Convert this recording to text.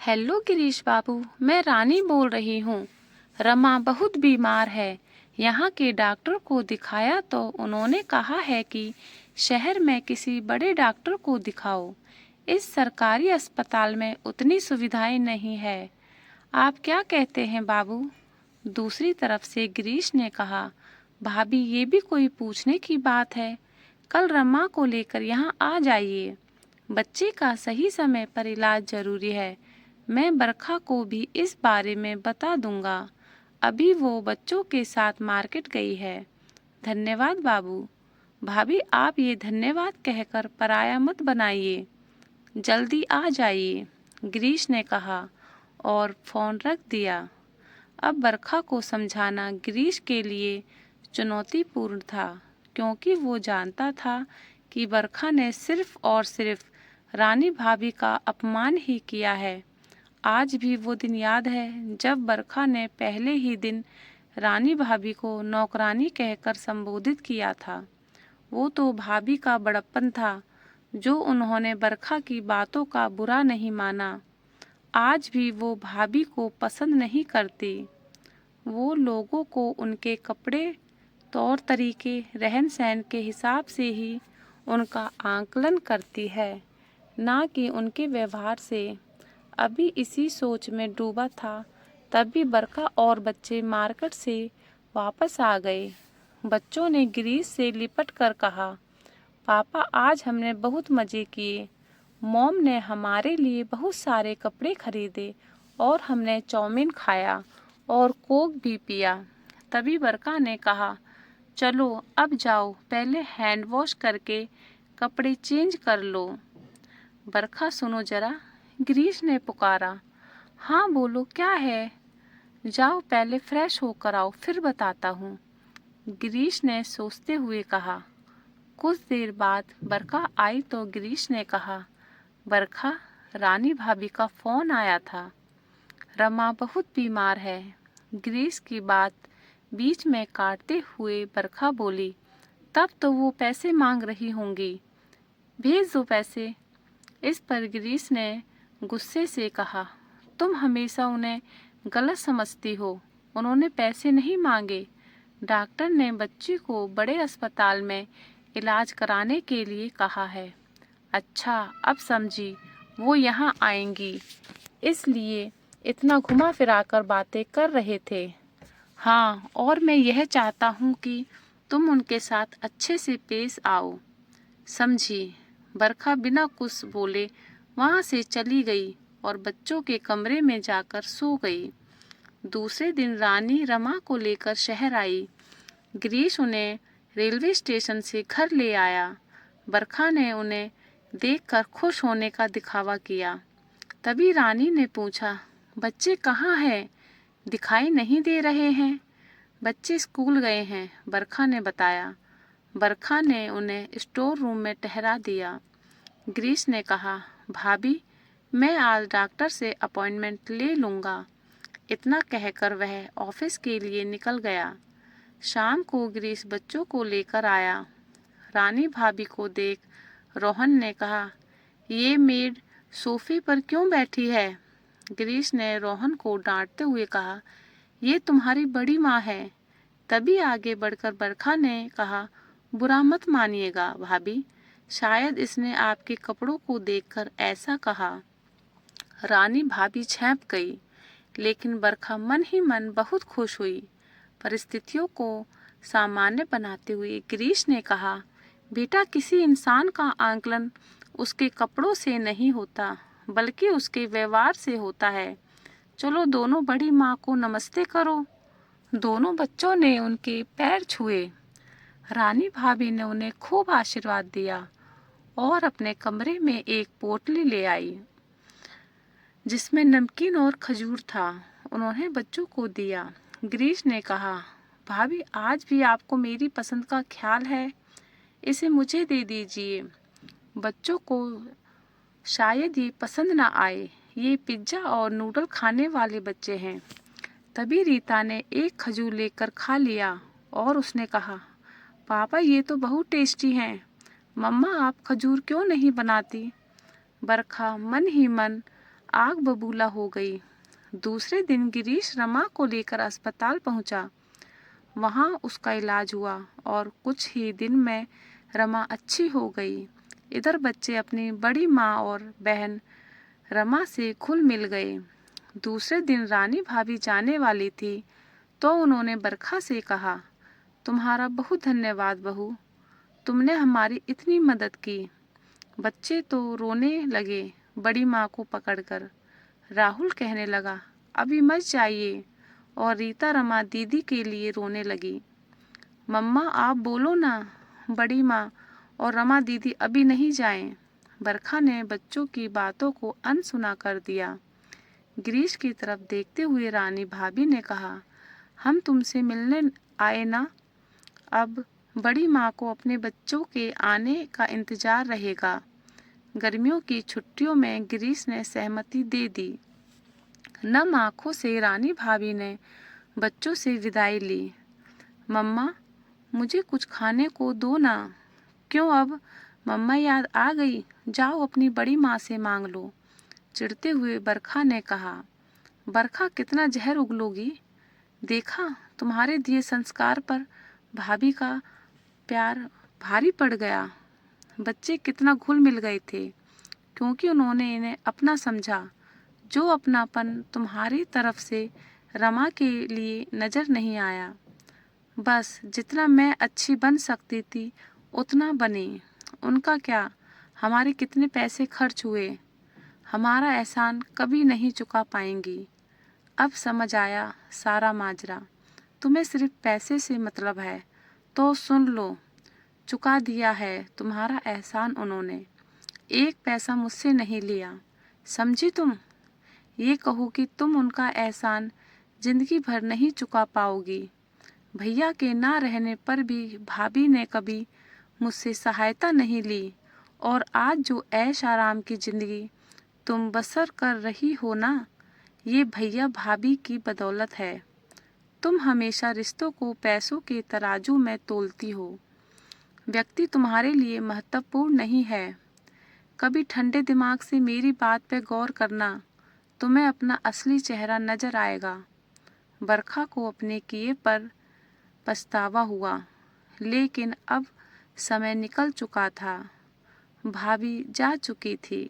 Hello Girish बाबू, मैं रानी बोल रही हूँ। रमा बहुत बीमार है। यहाँ के डॉक्टर को दिखाया तो उन्होंने कहा है कि शहर में किसी बड़े डॉक्टर को दिखाओ। इस सरकारी अस्पताल में उतनी सुविधाएं नहीं है। आप क्या कहते हैं बाबू? दूसरी तरफ से गिरीश ने कहा, भाभी ये भी कोई पूछने की बात है। कल रमा को लेकर यहाँ आ जाइए। बच्चे का सही समय पर इलाज जरूरी है। मैं बरखा को भी इस बारे में बता दूंगा। अभी वो बच्चों के साथ मार्केट गई है। धन्यवाद बाबू। भाभी आप ये धन्यवाद कहकर पराया मत बनाइए। जल्दी आ जाइए, गिरीश ने कहा और फोन रख दिया। अब बरखा को समझाना गिरीश के लिए चुनौतीपूर्ण था, क्योंकि वो जानता था कि बरखा ने सिर्फ और सिर्फ रानी भाभी का अपमान ही किया है। आज भी वो दिन याद है जब बरखा ने पहले ही दिन रानी भाभी को नौकरानी कहकर संबोधित किया था। वो तो भाभी का बड़प्पन था जो उन्होंने बरखा की बातों का बुरा नहीं माना। आज भी वो भाभी को पसंद नहीं करती। वो लोगों को उनके कपड़े, तौर तरीके, रहन सहन के हिसाब से ही उनका आकलन करती है, ना कि उनके व्यवहार से। अभी इसी सोच में डूबा था तभी बरखा और बच्चे मार्केट से वापस आ गए। बच्चों ने गिरीश से लिपट कर कहा, पापा आज हमने बहुत मज़े किए। मॉम ने हमारे लिए बहुत सारे कपड़े खरीदे और हमने चाउमीन खाया और कोक भी पिया। तभी बरखा ने कहा, चलो अब जाओ, पहले हैंड वॉश करके कपड़े चेंज कर लो। बरखा सुनो जरा, गिरीश ने पुकारा। हाँ बोलो, क्या है? जाओ पहले फ्रेश होकर आओ, फिर बताता हूँ, गिरीश ने सोचते हुए कहा। कुछ देर बाद बरखा आई तो गिरीश ने कहा, बरखा, रानी भाभी का फोन आया था। रमा बहुत बीमार है। गिरीश की बात बीच में काटते हुए बरखा बोली, तब तो वो पैसे मांग रही होंगी, भेज दो पैसे। इस पर गिरीश ने गुस्से से कहा, तुम हमेशा उन्हें गलत समझती हो। उन्होंने पैसे नहीं मांगे। डॉक्टर ने बच्ची को बड़े अस्पताल में इलाज कराने के लिए कहा है। अच्छा, अब समझी, वो यहाँ आएंगी, इसलिए इतना घुमा फिरा कर बातें कर रहे थे। हाँ, और मैं यह चाहता हूँ कि तुम उनके साथ अच्छे से पेश आओ, समझी। बरखा बिना कुछ बोले वहाँ से चली गई और बच्चों के कमरे में जाकर सो गई। दूसरे दिन रानी रमा को लेकर शहर आई। गिरीश उन्हें रेलवे स्टेशन से घर ले आया। बरखा ने उन्हें देखकर खुश होने का दिखावा किया। तभी रानी ने पूछा, बच्चे कहाँ हैं? दिखाई नहीं दे रहे हैं। बच्चे स्कूल गए हैं, बरखा ने बताया। बरखा ने उन्हें स्टोर रूम में ठहरा दिया। गिरीश ने कहा, भाभी मैं आज डॉक्टर से अपॉइंटमेंट ले लूँगा। इतना कहकर वह ऑफिस के लिए निकल गया। शाम को गिरीश बच्चों को लेकर आया। रानी भाभी को देख रोहन ने कहा, ये मेड सोफे पर क्यों बैठी है? गिरीश ने रोहन को डांटते हुए कहा, ये तुम्हारी बड़ी माँ है। तभी आगे बढ़कर बरखा ने कहा, बुरा मत मानिएगा भाभी, शायद इसने आपके कपड़ों को देखकर ऐसा कहा। रानी भाभी झेंप गई, लेकिन बरखा मन ही मन बहुत खुश हुई। परिस्थितियों को सामान्य बनाते हुए गिरीश ने कहा, बेटा किसी इंसान का आकलन उसके कपड़ों से नहीं होता, बल्कि उसके व्यवहार से होता है। चलो दोनों बड़ी माँ को नमस्ते करो। दोनों बच्चों ने उनके पैर छुए। रानी भाभी ने उन्हें खूब आशीर्वाद दिया और अपने कमरे में एक पोटली ले आई जिसमें नमकीन और खजूर था। उन्होंने बच्चों को दिया। गिरीश ने कहा, भाभी आज भी आपको मेरी पसंद का ख्याल है, इसे मुझे दे दीजिए। बच्चों को शायद ये पसंद ना आए, ये पिज्ज़ा और नूडल खाने वाले बच्चे हैं। तभी रीता ने एक खजूर लेकर खा लिया और उसने कहा, पापा ये तो बहुत टेस्टी हैं। मम्मा आप खजूर क्यों नहीं बनाती? बरखा मन ही मन आग बबूला हो गई। दूसरे दिन गिरीश रमा को लेकर अस्पताल पहुंचा। वहां उसका इलाज हुआ और कुछ ही दिन में रमा अच्छी हो गई। इधर बच्चे अपनी बड़ी माँ और बहन रमा से घुल मिल गए। दूसरे दिन रानी भाभी जाने वाली थी तो उन्होंने बरखा से कहा, तुम्हारा बहुत धन्यवाद बहू, तुमने हमारी इतनी मदद की। बच्चे तो रोने लगे बड़ी माँ को पकड़कर। राहुल कहने लगा, अभी मत जाइए, और रीता रमा दीदी के लिए रोने लगी। मम्मा आप बोलो ना। बड़ी माँ और रमा दीदी अभी नहीं जाएं। बरखा ने बच्चों की बातों को अनसुना कर दिया। गिरीश की तरफ देखते हुए रानी भाभी ने कहा, हम तुमसे मिलने आए ना। अब बड़ी माँ को अपने बच्चों के आने का इंतजार रहेगा। गर्मियों की छुट्टियों में गिरीश ने सहमति दे दी। नम आंखों से रानी भाभी ने बच्चों से विदाई ली। मम्मा मुझे कुछ खाने को दो ना। क्यों अब मम्मा याद आ गई? जाओ अपनी बड़ी माँ से मांग लो, चिढ़ते हुए बरखा ने कहा। बरखा कितना जहर उगलोगी? देखा तुम्हारे दिए संस्कार पर भाभी का प्यार भारी पड़ गया। बच्चे कितना घुल मिल गए थे क्योंकि उन्होंने इन्हें अपना समझा। जो अपनापन तुम्हारी तरफ से रमा के लिए नजर नहीं आया। बस जितना मैं अच्छी बन सकती थी उतना बनी। उनका क्या, हमारे कितने पैसे खर्च हुए, हमारा एहसान कभी नहीं चुका पाएंगी। अब समझ आया सारा माजरा। तुम्हें सिर्फ पैसे से मतलब है तो सुन लो, चुका दिया है तुम्हारा एहसान उन्होंने। एक पैसा मुझसे नहीं लिया, समझी तुम? ये कहो कि तुम उनका एहसान जिंदगी भर नहीं चुका पाओगी। भैया के ना रहने पर भी भाभी ने कभी मुझसे सहायता नहीं ली, और आज जो ऐश आराम की जिंदगी तुम बसर कर रही हो ना, ये भैया भाभी की बदौलत है। तुम हमेशा रिश्तों को पैसों के तराजू में तोलती हो। व्यक्ति तुम्हारे लिए महत्वपूर्ण नहीं है। कभी ठंडे दिमाग से मेरी बात पे गौर करना, तुम्हें अपना असली चेहरा नजर आएगा। बरखा को अपने किए पर पछतावा हुआ, लेकिन अब समय निकल चुका था। भाभी जा चुकी थी।